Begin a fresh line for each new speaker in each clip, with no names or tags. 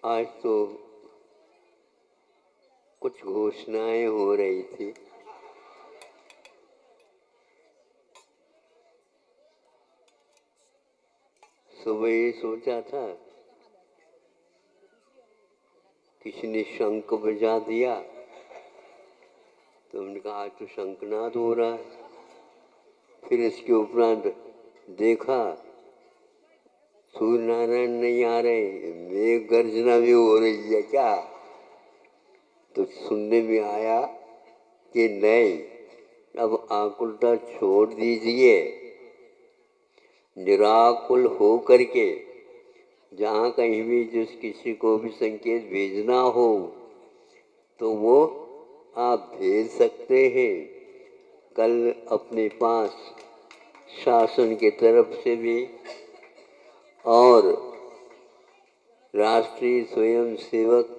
आज तो कुछ घोषणाएं हो रही थी। सुबह ही सोचा था, किसी ने शंख बजा दिया तो हमने कहा आज तो शंखनाद हो रहा है। फिर इसके उपरांत देखा सूर्य नारायण नहीं आ रहे, मेघ गर्जना भी हो रही है क्या? तो सुनने में आया कि नहीं, अब आकुलता छोड़ दीजिए, निराकुल हो करके जहाँ कहीं भी जिस किसी को भी संकेत भेजना हो तो वो आप भेज सकते हैं। कल अपने पास शासन की तरफ से भी और राष्ट्रीय स्वयंसेवक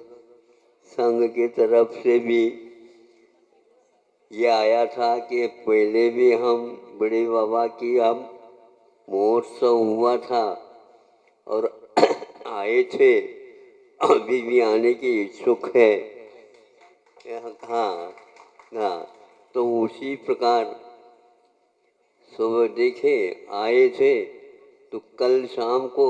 संघ की तरफ से भी ये आया था कि पहले भी हम बड़े बाबा की हम महोत्सव हुआ था और आए थे, अभी भी आने के इच्छुक है। हाँ हाँ, तो उसी प्रकार सुबह देखे आए थे। तो कल शाम को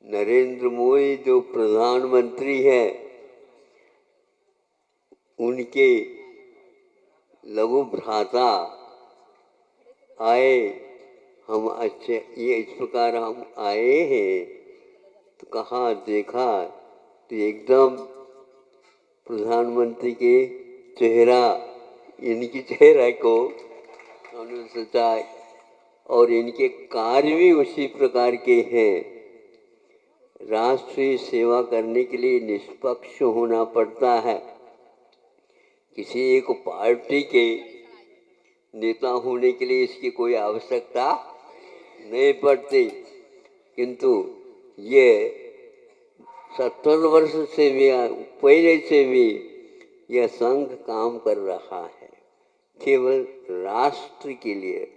नरेंद्र मोदी जो प्रधानमंत्री है, उनके लघु भ्राता आए। हम अच्छे ये इस प्रकार हम आए हैं तो कहा देखा तो एकदम प्रधानमंत्री के चेहरा, इनकी चेहरा को हमने सोचा और इनके कार्य भी उसी प्रकार के हैं। राष्ट्रीय सेवा करने के लिए निष्पक्ष होना पड़ता है। किसी एक पार्टी के नेता होने के लिए इसकी कोई आवश्यकता नहीं पड़ती, किंतु ये 70 वर्ष से भी पहले से भी यह संघ काम कर रहा है केवल राष्ट्र के लिए।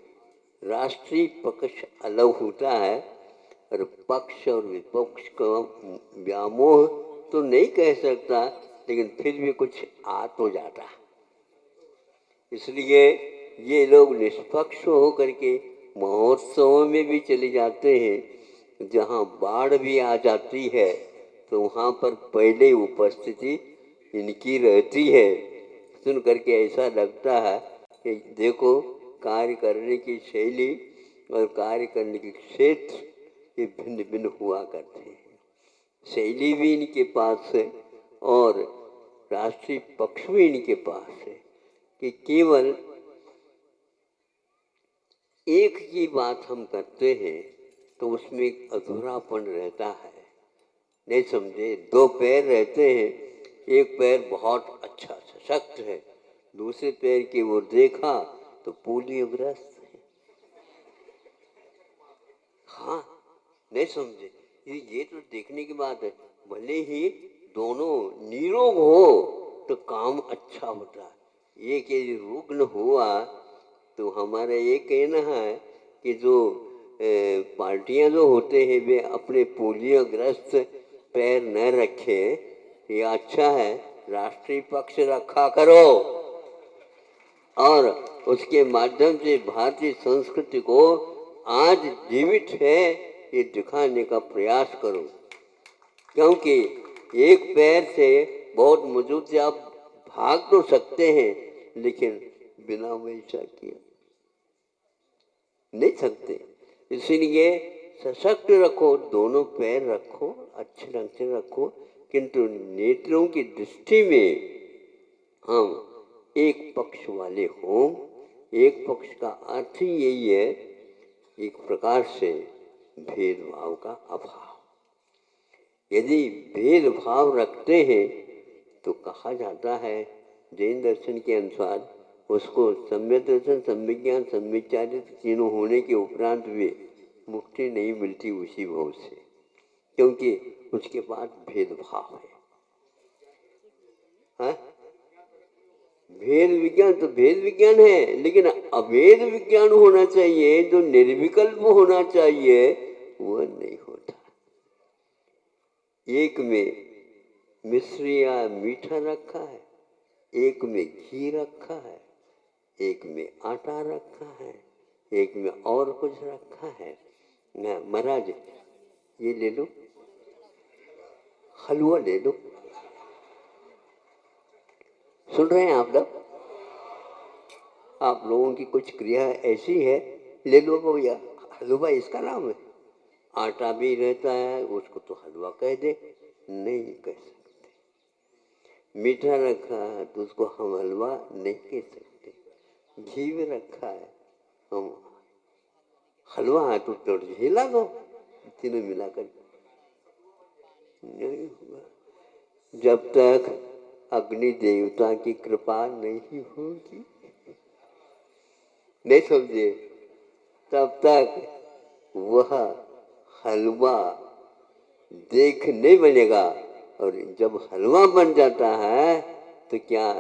राष्ट्रीय पक्ष अलग होता है और पक्ष और विपक्ष का व्यामोह तो नहीं कह सकता, लेकिन फिर भी कुछ आ तो जाता है। इसलिए ये लोग निष्पक्ष होकर के महोत्सवों में भी चले जाते हैं। जहाँ बाढ़ भी आ जाती है तो वहाँ पर पहले उपस्थिति इनकी रहती है। सुन करके ऐसा लगता है कि देखो कार्य करने की शैली और कार्य करने के क्षेत्र ये भिन्न भिन्न हुआ करते हैं। शैली भी इनके पास है और राष्ट्रीय पक्ष भी इनके पास है कि केवल एक ही बात हम करते हैं तो उसमें एक अधूरापन रहता है। नहीं समझे? दो पैर रहते हैं, एक पैर बहुत अच्छा सशक्त है, दूसरे पैर की ओर देखा तो पोलियोग्रस्त है। हाँ, नहीं समझे? ये तो देखने की बात है। भले ही दोनों निरोग हो तो काम अच्छा होता है। एक यदि रुग्ण हुआ तो हमारा ये कहना है कि जो पार्टियां जो होते हैं वे अपने पोलियोग्रस्त पैर न रखे, ये अच्छा है। राष्ट्रीय पक्ष रखा करो और उसके माध्यम से भारतीय संस्कृति को आज जीवित है ये दिखाने का प्रयास करो। क्योंकि एक पैर से बहुत मजबूत से आप भाग तो सकते हैं, लेकिन बिना वैसा किए नहीं सकते। इसलिए सशक्त रखो, दोनों पैर रखो, अच्छे ढंग से रखो, किंतु नेत्रों की दृष्टि में हम एक पक्ष वाले हों। एक पक्ष का अर्थ ही यही है, एक प्रकार से भेदभाव का अभाव। यदि भेदभाव रखते हैं तो कहा जाता है जैन दर्शन के अनुसार उसको सम्यक दर्शन, सम्यक ज्ञान, सम्यचारित तीनों होने के उपरांत भी मुक्ति नहीं मिलती उसी भाव से, क्योंकि उसके बाद भेदभाव है। हाँ? भेद विज्ञान तो भेद विज्ञान है, लेकिन अभेद विज्ञान होना चाहिए, जो निर्विकल्प होना चाहिए, वह नहीं होता। एक में मिश्री या मीठा रखा है, एक में घी रखा है, एक में आटा रखा है, एक में और कुछ रखा है। ना महाराज ये ले लो, हलवा ले लो। सुन रहे हैं आप लोग? आप लोगों की कुछ क्रिया ऐसी है, ले लो भैया हलवा, इसका नाम है। आटा भी रहता है, उसको तो हलवा कह दे, नहीं कह सकते। मीठा रखा है तो उसको हम हलवा नहीं कह सकते। घी भी रखा है, हम हलवा है तो हिला दो, तीनों मिलाकर नहीं होगा। जब तक अग्नि देवता की कृपा नहीं होगी, नहीं समझे, तब तक वह हलवा देख नहीं बनेगा। और जब हलवा बन जाता है तो क्या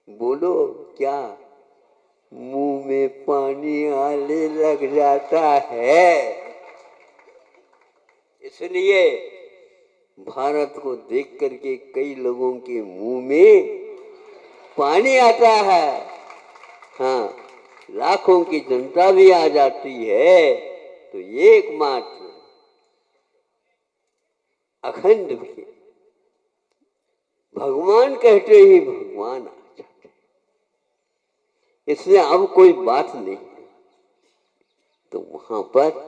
बोलो, क्या मुंह में पानी आने लग जाता है। इसलिए भारत को देख करके कई लोगों के मुंह में पानी आता है। हाँ, लाखों की जनता भी आ जाती है तो एकमात्र अखंड भी भगवान कहते ही भगवान आ जाते। इसलिए अब कोई बात नहीं। तो वहां पर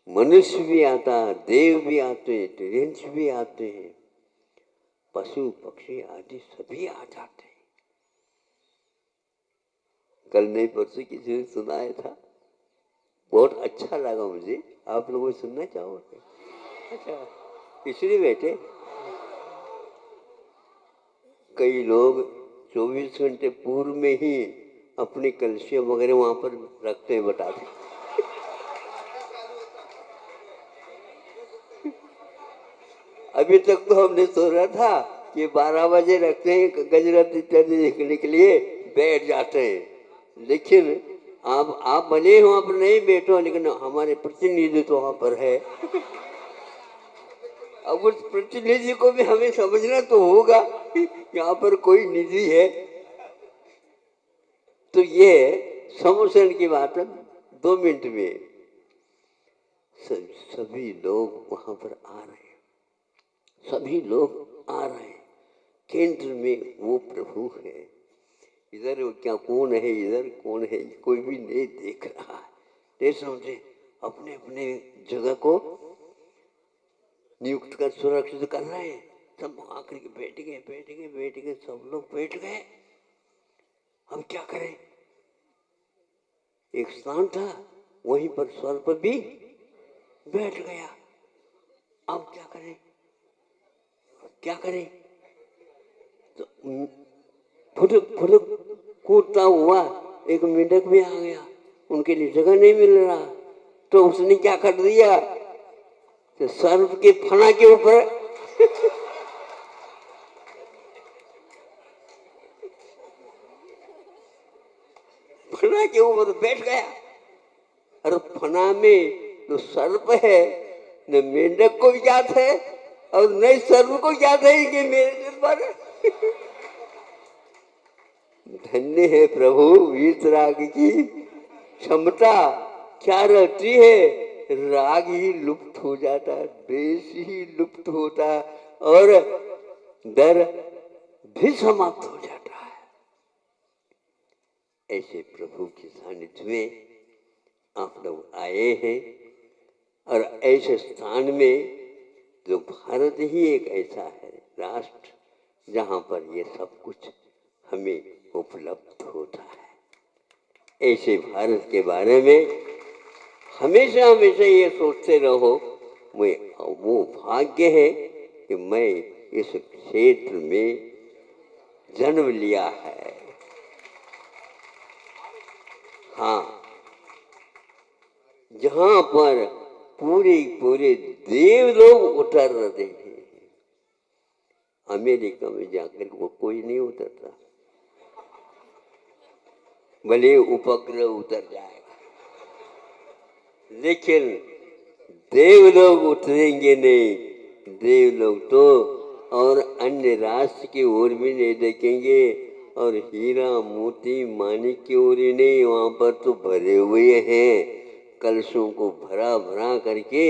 मनुष्य भी आता है, देव भी आते हैं, त्रिंश भी आते हैं, पशु पक्षी आदि सभी आ जाते हैं। कल नहीं परसों किसी ने सुनाया था, बहुत अच्छा लगा मुझे। आप लोगों को सुनना चाहोगे? अच्छा, इसलिए बैठे कई लोग 24 घंटे पूर्व में ही अपनी कलशियां वगैरह वहां पर रखते हैं, बताते। अभी तक तो हमने सोचा था कि 12 बजे रखते हैं, गजरत इत्यादि देखने के लिए बैठ जाते हैं। लेकिन आप भले वहां पर नहीं बैठो, लेकिन हमारे प्रतिनिधि तो वहां पर है। अब उस प्रतिनिधि को भी हमें समझना तो होगा, यहाँ पर कोई निधि है। तो ये समोसन की बात है, 2 मिनट में सभी लोग वहां पर आ रहे हैं, सभी लोग आ रहे हैं। केंद्र में वो प्रभु है। इधर क्या कौन है, इधर कौन है, कोई भी नहीं देख रहा है। नहीं समझे, अपने अपने जगह को नियुक्त कर, सुरक्षित कर रहे हैं। सब आकर के बैठ गए, बैठ गए, बैठ गए, सब लोग बैठ गए। हम क्या करें? एक स्थान था, वहीं पर सर्प भी बैठ गया। अब क्या करें, क्या करें? तो फुटक फुटक कूदता हुआ एक मेंढक भी आ गया, उनके लिए जगह नहीं मिल रहा। तो उसने क्या कर दिया, तो सर्प के फना के ऊपर फना के ऊपर बैठ गया। और फना में तो सर्प है, न मेंढक को ज्ञात है और न सर्प को ज्ञात है कि मेरे सिर पर। धन्य है प्रभु वीतराग की क्षमता। क्या रहती है, राग ही लुप्त हो जाता, द्वेष ही लुप्त होता और डर भी समाप्त हो जाता है। ऐसे प्रभु के सानिध्य में आप लोग आए हैं, और ऐसे स्थान में जो भारत ही एक ऐसा है राष्ट्र जहाँ पर ये सब कुछ हमें उपलब्ध होता है। ऐसे भारत के बारे में हमेशा हमेशा ये सोचते रहो, मैं वो भाग्य है कि मैं इस क्षेत्र में जन्म लिया है। हाँ, जहाँ पर पूरे पूरे देव लोग उतर रहे हैं। अमेरिका में जाकर वो कोई नहीं उतरता, भले उपग्रह उतर जाएगा, लेकिन देव लोग उतरेंगे नहीं, देव लोग तो और अन्य राष्ट्र की ओर भी नहीं देखेंगे, और हीरा मोती मानिक की ओर ही नहीं, वहाँ पर तो भरे हुए हैं, कलशों को भरा भरा करके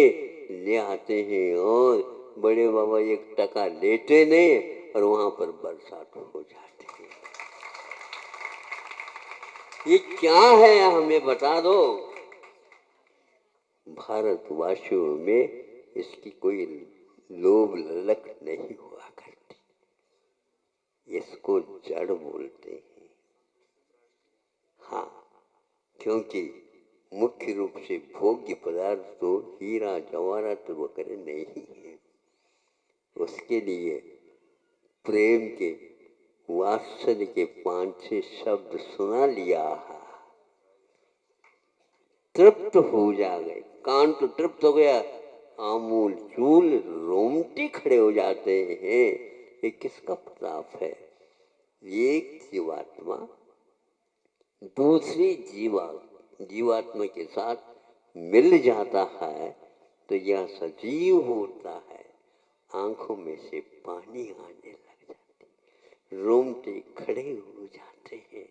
ले आते हैं, और बड़े बाबा 1 टका लेते नहीं, और वहाँ पर बरसात हो जाती है। ये क्या है हमें बता दो। भारतवासियों में इसकी कोई लोभ ललक नहीं हुआ करती, इसको जड़ बोलते हैं। हाँ, क्योंकि मुख्य रूप से भोग्य पदार्थ तो हीरा जवाहरात वगैरह नहीं है, उसके लिए प्रेम के वात्सल्य के 5-6 शब्द सुना लिया है, तृप्त हो जा गए, कान तो तृप्त हो गया, आमूल चूल रोमटे खड़े हो जाते हैं। ये किसका प्रताप है? एक जीवात्मा दूसरी जीवात्मा के साथ मिल जाता है तो यह सजीव होता है, आंखों में से पानी आने लग जाते, रोमटे खड़े हो जाते हैं,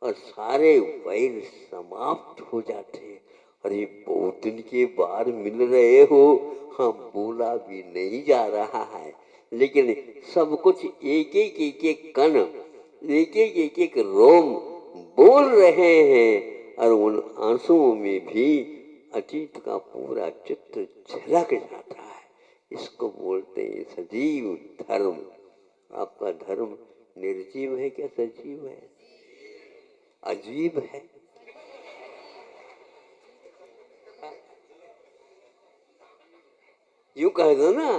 और सारे वैर समाप्त हो जाते हैं। अरे बहुत दिन के बाद मिल रहे हो, हाँ बोला भी नहीं जा रहा है, लेकिन सब कुछ एक कण, एक रोम बोल रहे हैं, और उन आंसुओं में भी अतीत का पूरा चित्र झलक जाता है। इसको बोलते हैं सजीव धर्म। आपका धर्म निर्जीव है क्या सजीव है? अजीब है। यूं कह दो ना,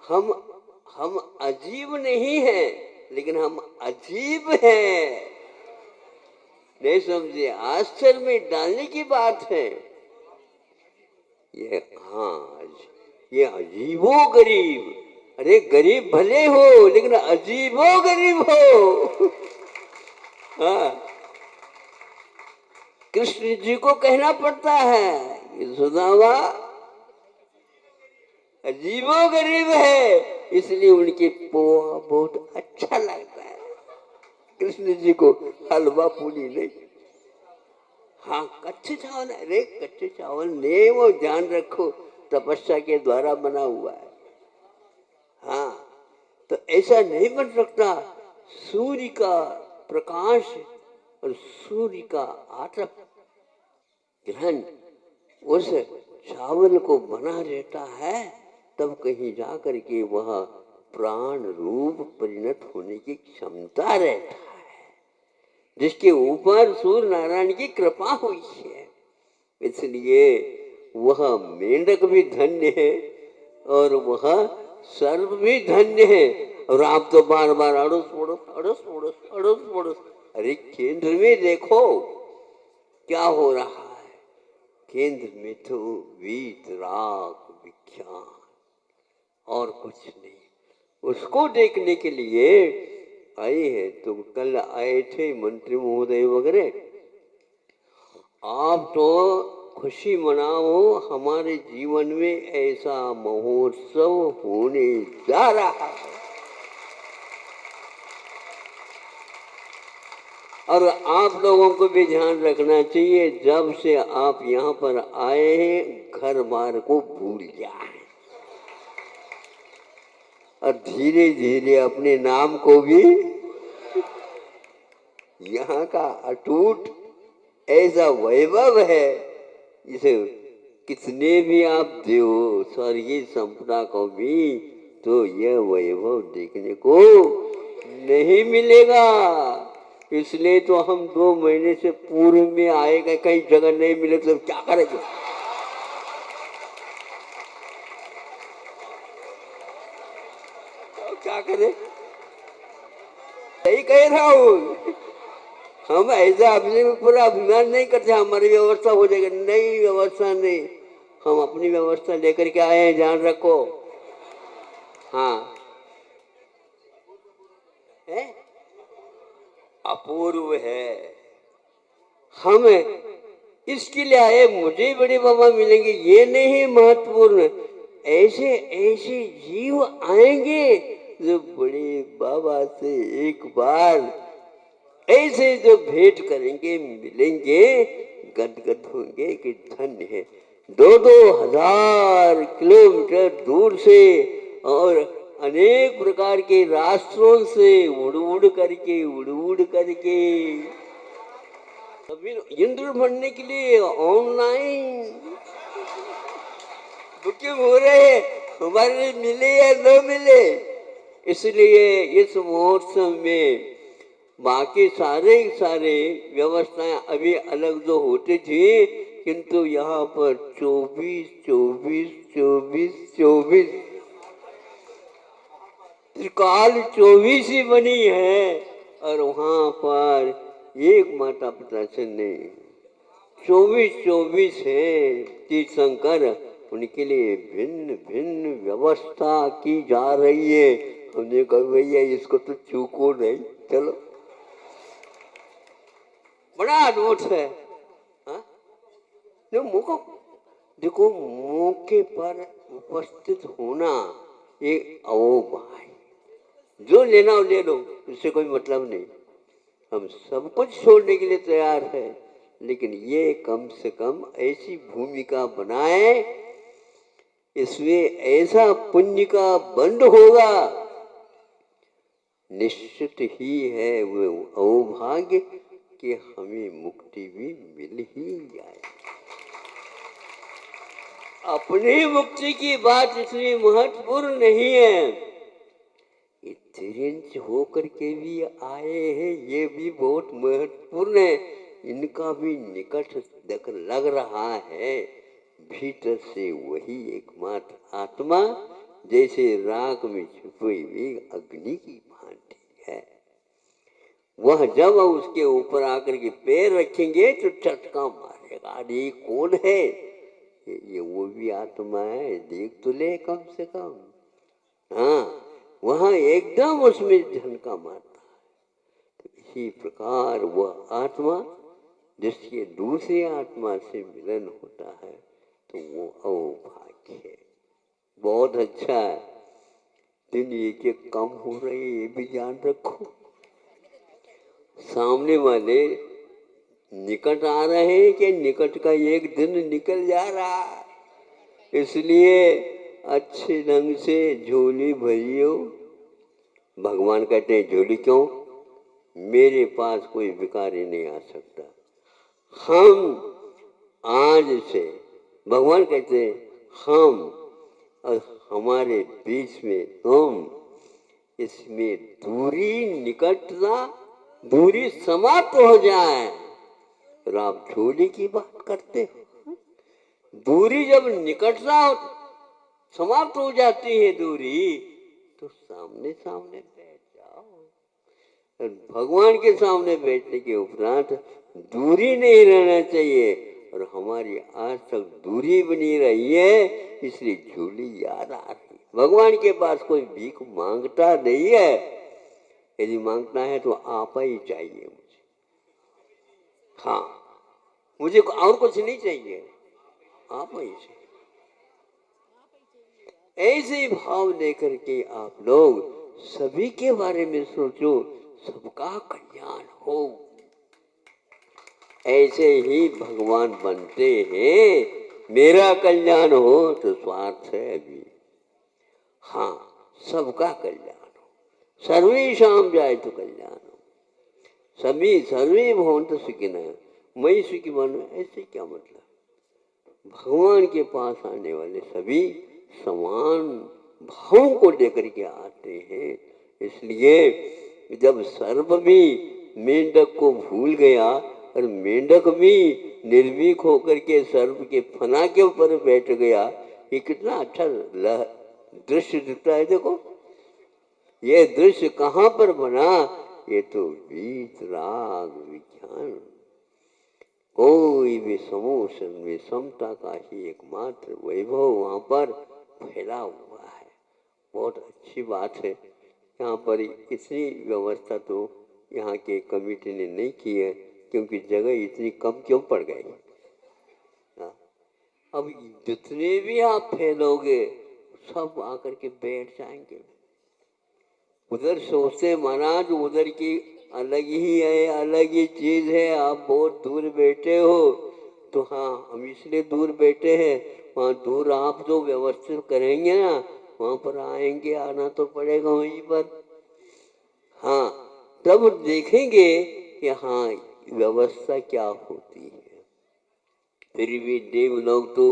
हम अजीब नहीं हैं, लेकिन हम अजीब हैं। नहीं समझे? आश्चर्य में डालने की बात है ये। हाँ, ये अजीबो गरीब। अरे गरीब भले हो, लेकिन अजीबो गरीब हो। हाँ, कृष्ण जी को कहना पड़ता है कि सुदामा अजीबो गरीब है, इसलिए उनके पोहा बहुत अच्छा लगता है, कृष्ण जी को हलवा पूरी नहीं। हाँ, कच्चे चावल, अरे कच्चे चावल ने वो ध्यान रखो तपस्या के द्वारा बना हुआ है। हाँ, तो ऐसा नहीं बन सकता। सूर्य का प्रकाश और सूर्य का आतप ग्रहण उस चावल को बना रहता है, तब कहीं जा कर के वह प्राण रूप परिणत होने की क्षमता रहता है, जिसके ऊपर सूर्य नारायण की कृपा हुई है। इसलिए वह मेंढक भी धन्य है और वह सर्प भी धन्य है। और आप तो बार बार अड़ोस पड़ोस अड़ोस पड़ोस अड़ोस पड़ोस। अरे केंद्र में देखो क्या हो रहा है। केंद्र में तो वीतराग विज्ञान और कुछ नहीं। उसको देखने के लिए आए हैं। तो कल आए थे मंत्री महोदय वगैरह। आप तो खुशी मनाओ, हमारे जीवन में ऐसा महोत्सव होने जा रहा है। और आप लोगों को भी ध्यान रखना चाहिए, जब से आप यहाँ पर आए हैं घर बार को भूल जाए, और धीरे धीरे अपने नाम को भी। यहाँ का अटूट ऐसा वैभव है, जिसे कितने भी आप दो स्वर्गीय संपदा को भी, तो यह वैभव देखने को नहीं मिलेगा। इसलिए तो हम 2 महीने से पूर्व में आएगा, कहीं जगह नहीं मिले तो क्या करेंगे? तो क्या करें? सही कह रहा हूँ। हम ऐसा अपने ऊपर अभिमान नहीं करते, हमारी व्यवस्था हो जाएगी। नहीं, व्यवस्था नहीं, हम अपनी व्यवस्था लेकर के आए हैं, ध्यान रखो। हाँ, है अपूर्व है। हम इसके लिए आए मुझे बड़े बाबा मिलेंगे ये नहीं महत्वपूर्ण। ऐसे ऐसे जीव आएंगे जो बड़े बाबा से एक बार ऐसे जो भेंट करेंगे मिलेंगे गदगद होंगे कि धन्य है। 2-2 हजार किलोमीटर दूर से और अनेक प्रकार के रास्तों से उड़ उड़ करके सभी इंद्र बनने के लिए ऑनलाइन बुकिंग हो रहे हैं। हमारे मिले या न मिले, इसलिए इस महोत्सव में बाकी सारे सारे व्यवस्थाएं अभी अलग जो होती थी, किंतु यहाँ पर 24 त्रिकाल 24 ही बनी है और वहाँ पर एक माता पिता से नहीं 24 है तीर्थंकर। उनके लिए भिन्न भिन्न व्यवस्था की जा रही है। हमने कहा भैया इसको तो चूको नहीं, चलो बड़ा अद्भुत है। हाँ? जो मौका देखो, मौके पर उपस्थित होना एक अवोबा है। जो लेना हो ले लो, इससे कोई मतलब नहीं। हम सब कुछ छोड़ने के लिए तैयार है, लेकिन ये कम से कम ऐसी भूमिका बनाए, इसमें ऐसा पुण्य का बंद होगा, निश्चित ही है वो अवभाग्य कि हमें मुक्ति भी मिल ही जाए। अपनी मुक्ति की बात इतनी महत्वपूर्ण नहीं है, तिरंज होकर के भी आए हैं, ये भी बहुत महत्वपूर्ण है। इनका भी निकट देख लग रहा है। भीतर से वही एकमात्र आत्मा जैसे राख में छुपी हुई अग्नि की भांति है। वह जब उसके ऊपर आकर के पैर रखेंगे तो झटका मारेगा, ये कौन है? ये वो भी आत्मा है, देख तो ले कम से कम। हाँ, वहां एकदम उसमें झनका मारता है। तो इसी प्रकार वह आत्मा जिसके दूसरे आत्मा से मिलन होता है, तो वो अवभाग्य है। बहुत अच्छा है। दिन एक एक कम हो रहे, ये भी ध्यान रखो। सामने वाले निकट आ रहे हैं कि निकट का एक दिन निकल जा रहा है, इसलिए अच्छे ढंग से झोली भरियो। भगवान कहते हैं झोली क्यों? मेरे पास कोई भिखारी नहीं आ सकता। हम आज से, भगवान कहते हैं हम और हमारे बीच में तुम, इसमें दूरी निकटता, दूरी समाप्त हो जाए। और आप झोली की बात करते हो। दूरी जब निकटता समाप्त हो जाती है दूरी, तो सामने सामने बैठ जाओ। भगवान के सामने बैठने के उपरांत दूरी नहीं रहना चाहिए, और हमारी आज तक दूरी बनी रही है, इसलिए झोली याद आ रही। भगवान के पास कोई भीख मांगता नहीं है। यदि मांगना है तो आप ही चाहिए मुझे। हाँ, मुझे और कुछ नहीं चाहिए, आप ही चाहिए। ऐसे भाव लेकर के आप लोग सभी के बारे में सोचो, सबका कल्याण हो। ऐसे ही भगवान बनते हैं। मेरा कल्याण हो तो स्वार्थ है अभी। हाँ, सबका कल्याण हो, सर्वेषां जायतु कल्याण हो, सभी सर्वे भवन्तु सुखिनः मैं सुखी बनूं। ऐसे क्या मतलब? भगवान के पास आने वाले सभी समान भाव को लेकर के आते हैं। इसलिए जब सर्प भी मेंढक को भूल गया और मेंढक भी निर्भीक होकर के सर्प के फना के ऊपर बैठ गया, ये कितना अच्छा दृश्य दिखता है। देखो, ये दृश्य कहाँ पर बना? ये तो वीत राग विज्ञान, कोई भी समूह में समता का ही एकमात्र वैभव वहाँ पर फैला हुआ है। बहुत अच्छी बात है। यहाँ पर इतनी व्यवस्था तो यहाँ के कमेटी ने नहीं की है, क्योंकि जगह इतनी कम क्यों पड़ गई। अब जितने भी आप फैलोगे सब आकर के बैठ जाएंगे। उधर सोचते महाराज उधर की अलग ही है, अलग ही चीज है, आप बहुत दूर बैठे हो। तो हाँ, हम इसलिए दूर बैठे हैं, वहाँ दूर आप जो व्यवस्थित करेंगे ना वहाँ पर आएंगे, आना तो पड़ेगा वहीं पर। हाँ, तब देखेंगे कि हाँ व्यवस्था क्या होती है। फिर भी देव लोग तो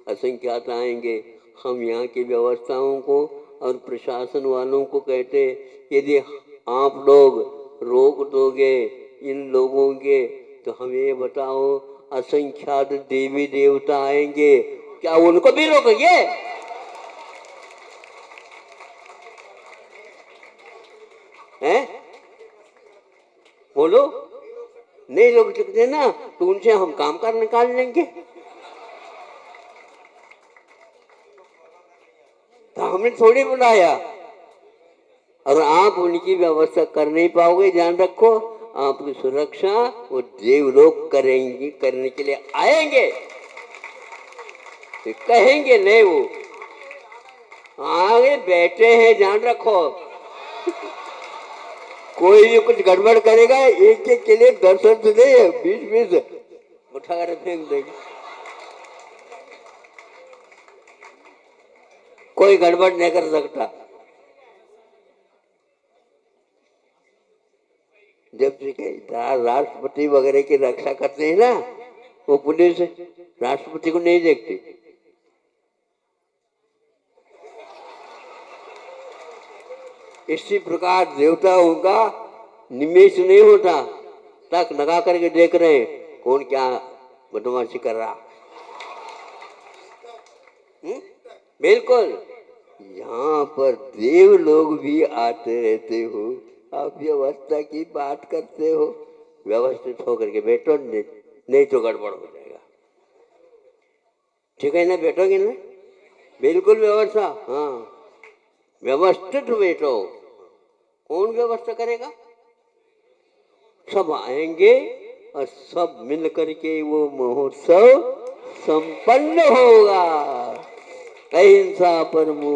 असंख्यात आएंगे। हम यहाँ की व्यवस्थाओं को और प्रशासन वालों को कहते, यदि आप लोग रोक दोगे इन लोगों के तो हमें ये बताओ असंख्यात देवी देवता आएंगे, क्या उनको भी रोकेंगे? हैं? बोलो, नहीं रोक सकते ना, तो उनसे हम काम कर निकाल लेंगे। तो हमने थोड़ी बुलाया। अगर आप उनकी व्यवस्था कर नहीं पाओगे, ध्यान रखो आपकी सुरक्षा वो देव लोग करेंगे, करने के लिए आएंगे। तो कहेंगे नहीं, वो आगे बैठे हैं, ध्यान रखो। कोई भी कुछ गड़बड़ करेगा एक एक के लिए 10 दे, 20 उठा कर फेंक देंगे। कोई गड़बड़ नहीं कर सकता। जब राष्ट्रपति वगैरह की रक्षा करते हैं ना, वो पुलिस राष्ट्रपति को नहीं देखती। इसी प्रकार देवताओं का निमेष नहीं होता, तक लगा करके देख रहे हैं कौन क्या बदमाशी कर रहा। बिल्कुल, यहाँ पर देव लोग भी आते रहते हो, आप व्यवस्था की बात करते हो। व्यवस्थित होकर के बैठो, नहीं तो गड़बड़ हो जाएगा। ठीक है ना, बैठोगे ना? बिल्कुल व्यवस्था, हाँ व्यवस्थित बैठो। कौन व्यवस्था करेगा? सब आएंगे और सब मिल करके वो महोत्सव संपन्न होगा। अहिंसा परमो